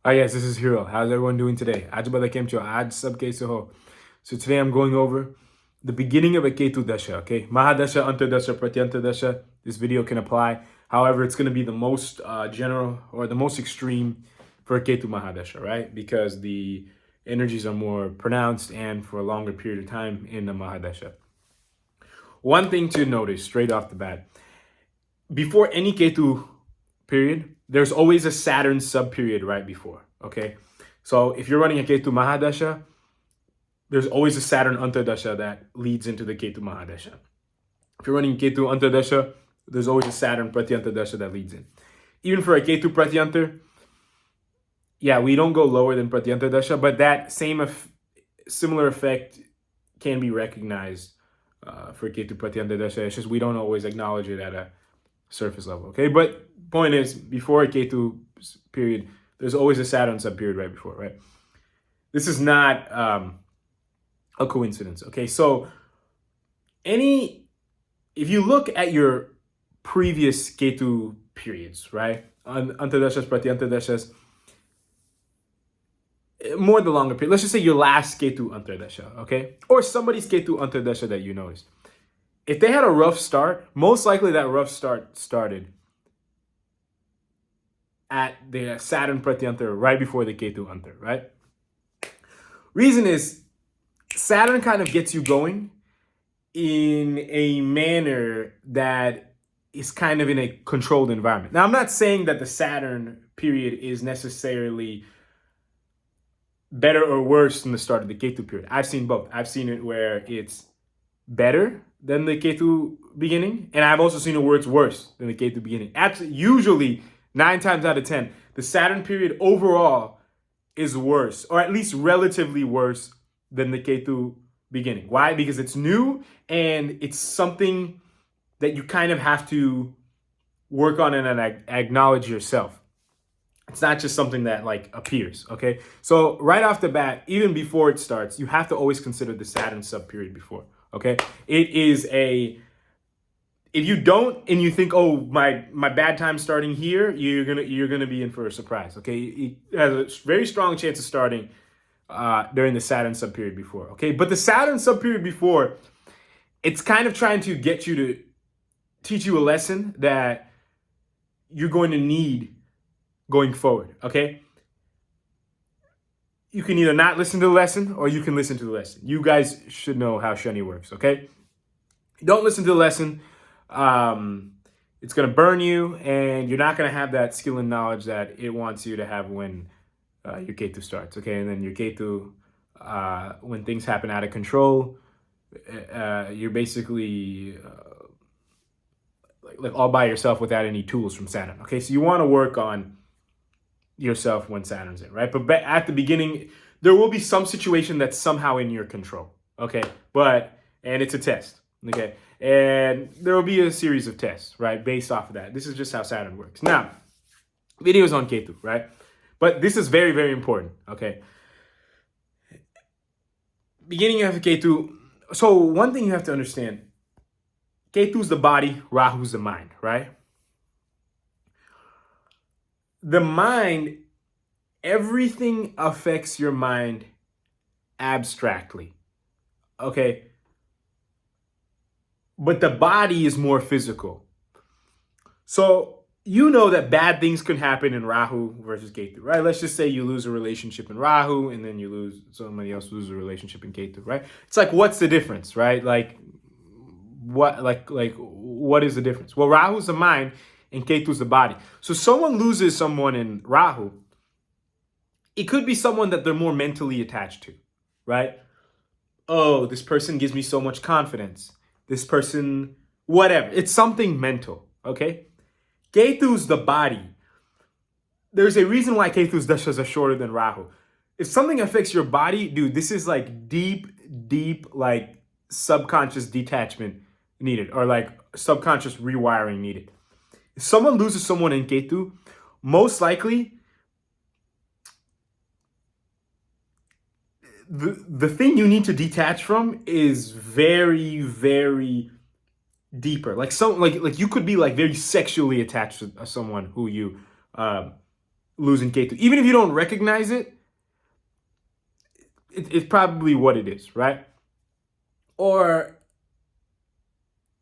Hi guys, this is Hero. How's everyone doing today? Aaj bada kem cho? Aaj sab kaise ho? So today I'm going over the beginning of a Ketu Dasha, okay? Mahadasha, Antardasha, Pratyantardasha. This video can apply. However, it's going to be the most general or the most extreme for Ketu Mahadasha, right? Because the energies are more pronounced and for a longer period of time in the Mahadasha. One thing to notice straight off the bat, before any Ketu period, there's always a Saturn sub-period right before, okay? So if you're running a Ketu Mahadasha, there's always a Saturn Antardasha that leads into the Ketu Mahadasha. If you're running Ketu Antardasha, there's always a Saturn Pratyantardasha that leads in. Even for a Ketu Pratyantar, yeah, we don't go lower than Pratyantardasha, but that similar effect can be recognized for Ketu Pratyantardasha. It's just we don't always acknowledge it at a surface level, okay? But point is, before a Ketu period, there's always a Saturn sub-period right before, right? This is not a coincidence, okay? So if you look at your previous Ketu periods, right? Antardashas, Pratyantardashas, more the longer period. Let's just say your last Ketu Antardasha, okay? Or somebody's Ketu Antardasha that you noticed. If they had a rough start, most likely that rough start started at the Saturn Pratyantar right before the Ketu Antar, right? Reason is Saturn kind of gets you going in a manner that is kind of in a controlled environment. Now, I'm not saying that the Saturn period is necessarily better or worse than the start of the Ketu period. I've seen both. I've seen it where it's better than the Ketu beginning, and I've also seen it where it's worse than the Ketu beginning. Actually, usually 9 times out of 10, the Saturn period overall is worse, or at least relatively worse than the Ketu beginning. Why? Because it's new and it's something that you kind of have to work on and acknowledge yourself. It's not just something that like appears, okay? So right off the bat, even before it starts, you have to always consider the Saturn sub-period before, okay? It is if you don't and you think, oh, my bad time starting here, you're gonna be in for a surprise, okay? It has a very strong chance of starting during the Saturn sub-period before, okay? But the Saturn sub-period before, it's kind of trying to get you to teach you a lesson that you're going to need going forward, okay? You can either not listen to the lesson or you can listen to the lesson. You guys should know how Shani works, okay? Don't listen to the lesson. It's going to burn you, and you're not going to have that skill and knowledge that it wants you to have when your Ketu starts, okay? And then your Ketu, when things happen out of control, you're basically like all by yourself without any tools from Saturn, okay? So you want to work on yourself when Saturn's in, right? But at the beginning, there will be some situation that's somehow in your control, okay? And it's a test, okay? And there will be a series of tests, right? Based off of that. This is just how Saturn works. Now, videos on Ketu, right? But this is very, very important, okay? Beginning of Ketu. So one thing you have to understand, Ketu's the body, Rahu's the mind, right? The mind, everything affects your mind abstractly, okay? But the body is more physical. So you know that bad things can happen in Rahu versus Ketu, right? Let's just say you lose a relationship in Rahu and then somebody else loses a relationship in Ketu, right? It's like, what's the difference, right? Like what is the difference? Well, Rahu's the mind and Ketu's the body. So someone loses someone in Rahu, it could be someone that they're more mentally attached to, right? Oh, this person gives me so much confidence. This person, whatever. It's something mental, okay? Ketu's the body. There's a reason why Ketu's dashas are shorter than Rahu. If something affects your body, dude, this is like deep, like subconscious detachment needed, or like subconscious rewiring needed. If someone loses someone in Ketu, most likely the thing you need to detach from is very, very deeper. Like you could be like very sexually attached to someone who you losing Ketu. Even if you don't recognize it, it's probably what it is, right? Or,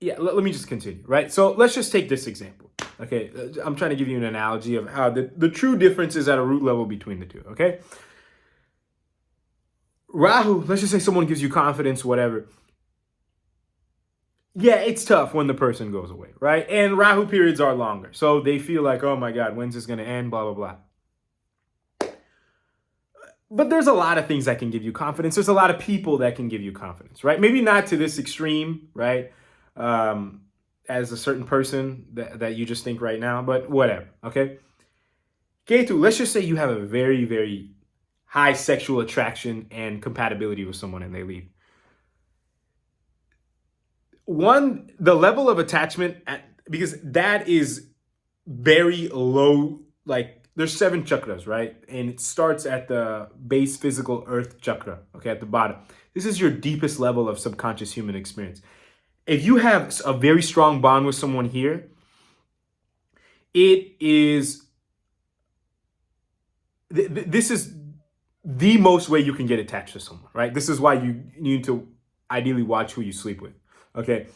yeah, let me just continue, right? So let's just take this example, okay? I'm trying to give you an analogy of how the true difference is at a root level between the two, okay? Rahu, let's just say someone gives you confidence, whatever. Yeah, it's tough when the person goes away, right? And Rahu periods are longer. So they feel like, oh my God, when's this going to end? Blah, blah, blah. But there's a lot of things that can give you confidence. There's a lot of people that can give you confidence, right? Maybe not to this extreme, right? As a certain person that you just think right now, but whatever, okay? Ketu, let's just say you have a very, very high sexual attraction and compatibility with someone and they leave. One, the level of attachment, because that is very low, like there's 7 chakras, right? And it starts at the base physical earth chakra, okay, at the bottom. This is your deepest level of subconscious human experience. If you have a very strong bond with someone here, it is, this is the most way you can get attached to someone, right? This is why you need to ideally watch who you sleep with, okay?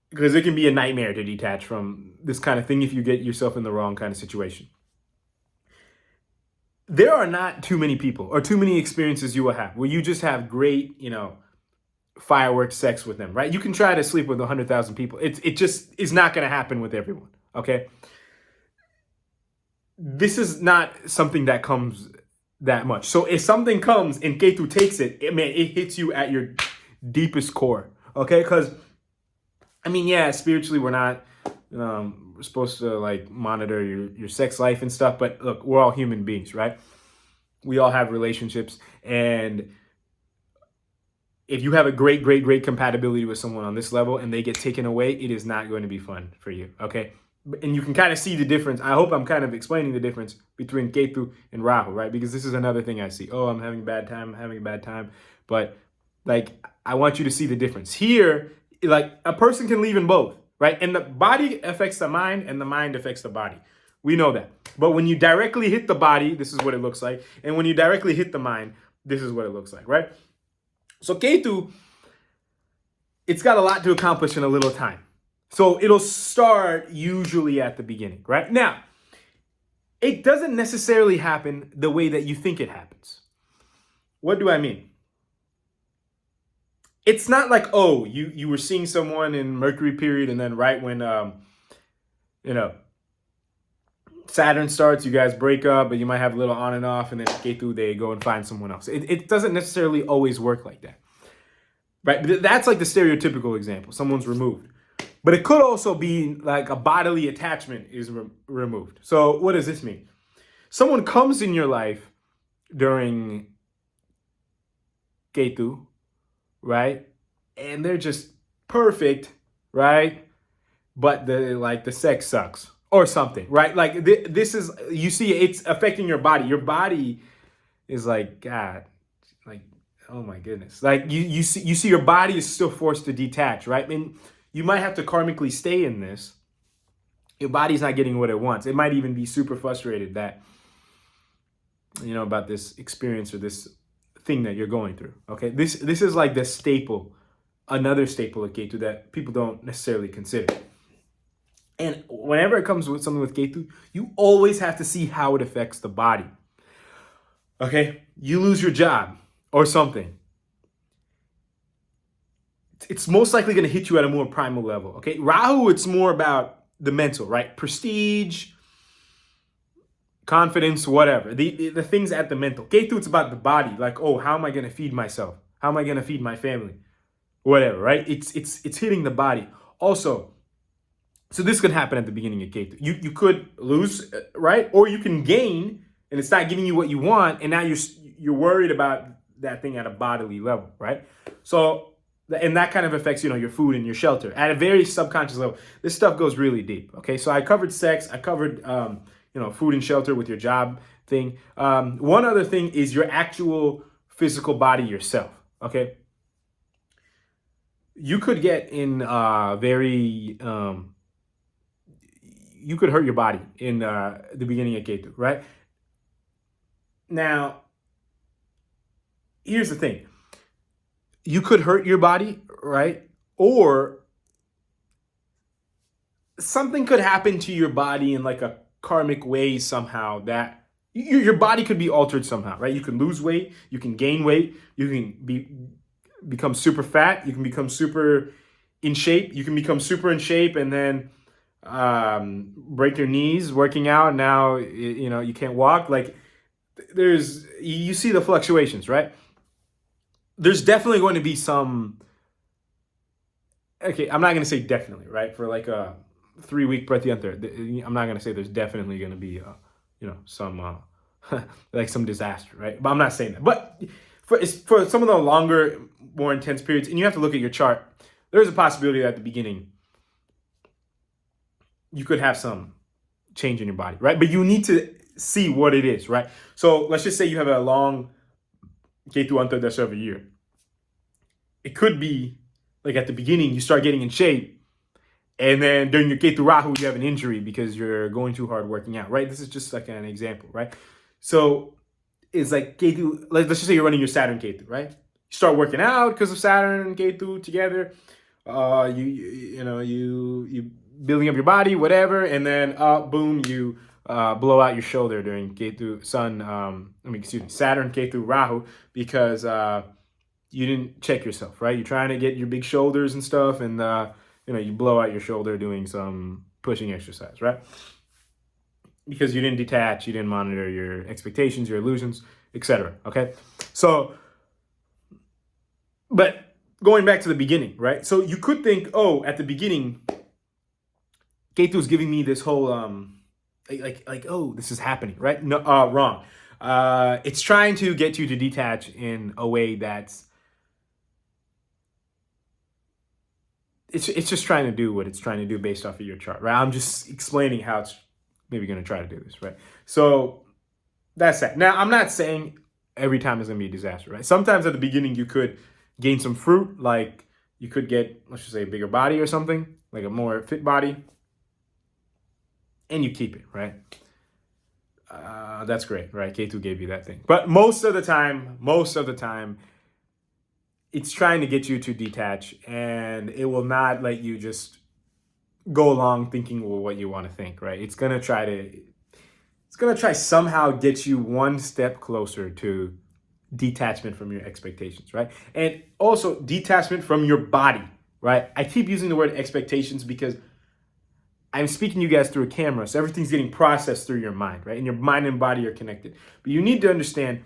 Because it can be a nightmare to detach from this kind of thing if you get yourself in the wrong kind of situation. There are not too many people or too many experiences you will have where you just have great, fireworks sex with them, right? You can try to sleep with 100,000 people. It just is not going to happen with everyone, okay? This is not something that comes that much. So if something comes and Ketu takes it, it hits you at your deepest core, okay? Because, yeah, spiritually we're not we're supposed to like monitor your sex life and stuff, but look, we're all human beings, right? We all have relationships, and if you have a great, great, great compatibility with someone on this level and they get taken away, it is not going to be fun for you, okay? And you can kind of see the difference. I hope I'm kind of explaining the difference between Ketu and Rahu, right? Because this is another thing I see. Oh, I'm having a bad time. But like, I want you to see the difference. Here, like a person can leave in both, right? And the body affects the mind and the mind affects the body. We know that. But when you directly hit the body, this is what it looks like. And when you directly hit the mind, this is what it looks like, right? So Ketu, it's got a lot to accomplish in a little time. So it'll start usually at the beginning, right? Now, it doesn't necessarily happen the way that you think it happens. What do I mean? It's not like, oh, you were seeing someone in Mercury period and then right when, Saturn starts, you guys break up, but you might have a little on and off, and then Ketu, they go and find someone else. It doesn't necessarily always work like that, right? That's like the stereotypical example. Someone's removed. But it could also be like a bodily attachment is removed. So what does this mean? Someone comes in your life during Ketu, right? And they're just perfect, right? But the sex sucks or something, right? Like this is, you see, it's affecting your body. Your body is like, God, like, oh my goodness. Like you see your body is still forced to detach, right? I mean, you might have to karmically stay in this. Your body's not getting what it wants. It might even be super frustrated that, about this experience or this thing that you're going through, okay? This is like the staple, another staple of Ketu that people don't necessarily consider. And whenever it comes with something with Ketu, you always have to see how it affects the body, okay? You lose your job or something. It's most likely going to hit you at a more primal level, okay? Rahu, it's more about the mental, right? Prestige, confidence, whatever. The things at the mental. Ketu, it's about the body. Like, oh, how am I going to feed myself? How am I going to feed my family? Whatever, right? It's hitting the body. Also, so this could happen at the beginning of Ketu. You could lose, right? Or you can gain, and it's not giving you what you want, and now you're worried about that thing at a bodily level, right? So, and that kind of affects, your food and your shelter at a very subconscious level. This stuff goes really deep, okay? So I covered sex. I covered, food and shelter with your job thing. One other thing is your actual physical body yourself, okay? You could get in very, you could hurt your body in the beginning of Ketu, right? Now, here's the thing. You could hurt your body, right? Or something could happen to your body in like a karmic way somehow that your body could be altered somehow, right? You can lose weight, you can gain weight, you can become super fat, you can become super in shape, you can become super in shape and then break your knees working out. Now, you know, you can't walk. Like you see the fluctuations, right? There's definitely going to be some, okay, I'm not going to say definitely, right? For like a 3-week Pratyantara, I'm not going to say there's definitely going to be, you know, some, like some disaster, right? But I'm not saying that. But for some of the longer, more intense periods, and you have to look at your chart, there's a possibility that at the beginning, you could have some change in your body, right? But you need to see what it is, right? So let's just say you have a long Ketu Antardasha of a year. It could be like at the beginning, you start getting in shape, and then during your Ketu Rahu, you have an injury because you're going too hard working out, right? This is just like an example, right? So it's like Ketu, let's just say you're running your Saturn Ketu, right? You start working out because of Saturn and Ketu together. You building up your body, whatever, and then boom, you blow out your shoulder during Ketu Saturn Ketu Rahu because you didn't check yourself, right? You're trying to get your big shoulders and stuff, and you blow out your shoulder doing some pushing exercise, right? Because you didn't detach, you didn't monitor your expectations, your illusions, etc. Okay, so, but going back to the beginning, right? So you could think, oh, at the beginning, Ketu is giving me this whole oh, this is happening, right? No, wrong. It's trying to get you to detach in a way that's it's just trying to do what it's trying to do based off of your chart, right? I'm just explaining how it's maybe going to try to do this, right? So that's that. Now, I'm not saying every time it's going to be a disaster, right? Sometimes at the beginning, you could gain some fruit, like you could get, let's just say, a bigger body or something, like a more fit body, and you keep it, right? That's great, right? Ketu gave you that thing. But most of the time, it's trying to get you to detach, and it will not let you just go along thinking what you want to think, right? It's gonna try somehow get you one step closer to detachment from your expectations, right? And also detachment from your body, right? I keep using the word expectations because I'm speaking to you guys through a camera, so everything's getting processed through your mind, right? And your mind and body are connected. But you need to understand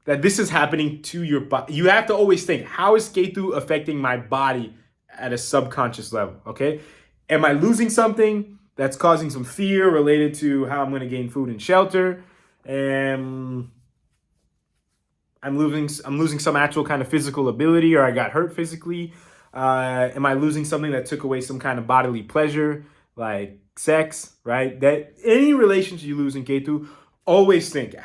that this is happening to your body. You have to always think, how is Ketu affecting my body at a subconscious level, okay? Am I losing something that's causing some fear related to how I'm going to gain food and shelter? And I'm losing some actual kind of physical ability, or I got hurt physically. Am I losing something that took away some kind of bodily pleasure, like sex, right? That any relationship you lose in Ketu, always think,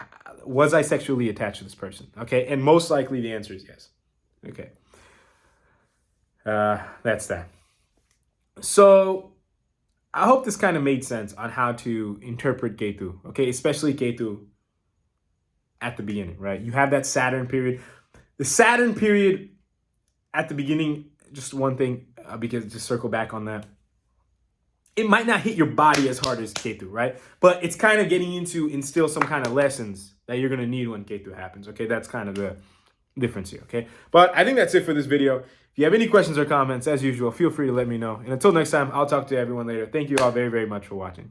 was I sexually attached to this person? Okay, and most likely the answer is yes. Okay, that's that. So I hope this kind of made sense on how to interpret Ketu, okay, especially Ketu at the beginning, right? You have that Saturn period. The Saturn period at the beginning, just one thing, because just circle back on that. It might not hit your body as hard as Ketu, right? But it's kind of getting you to instill some kind of lessons that you're going to need when Ketu happens, okay? That's kind of the difference here, okay? But I think that's it for this video. If you have any questions or comments, as usual, feel free to let me know. And until next time, I'll talk to everyone later. Thank you all very, very much for watching.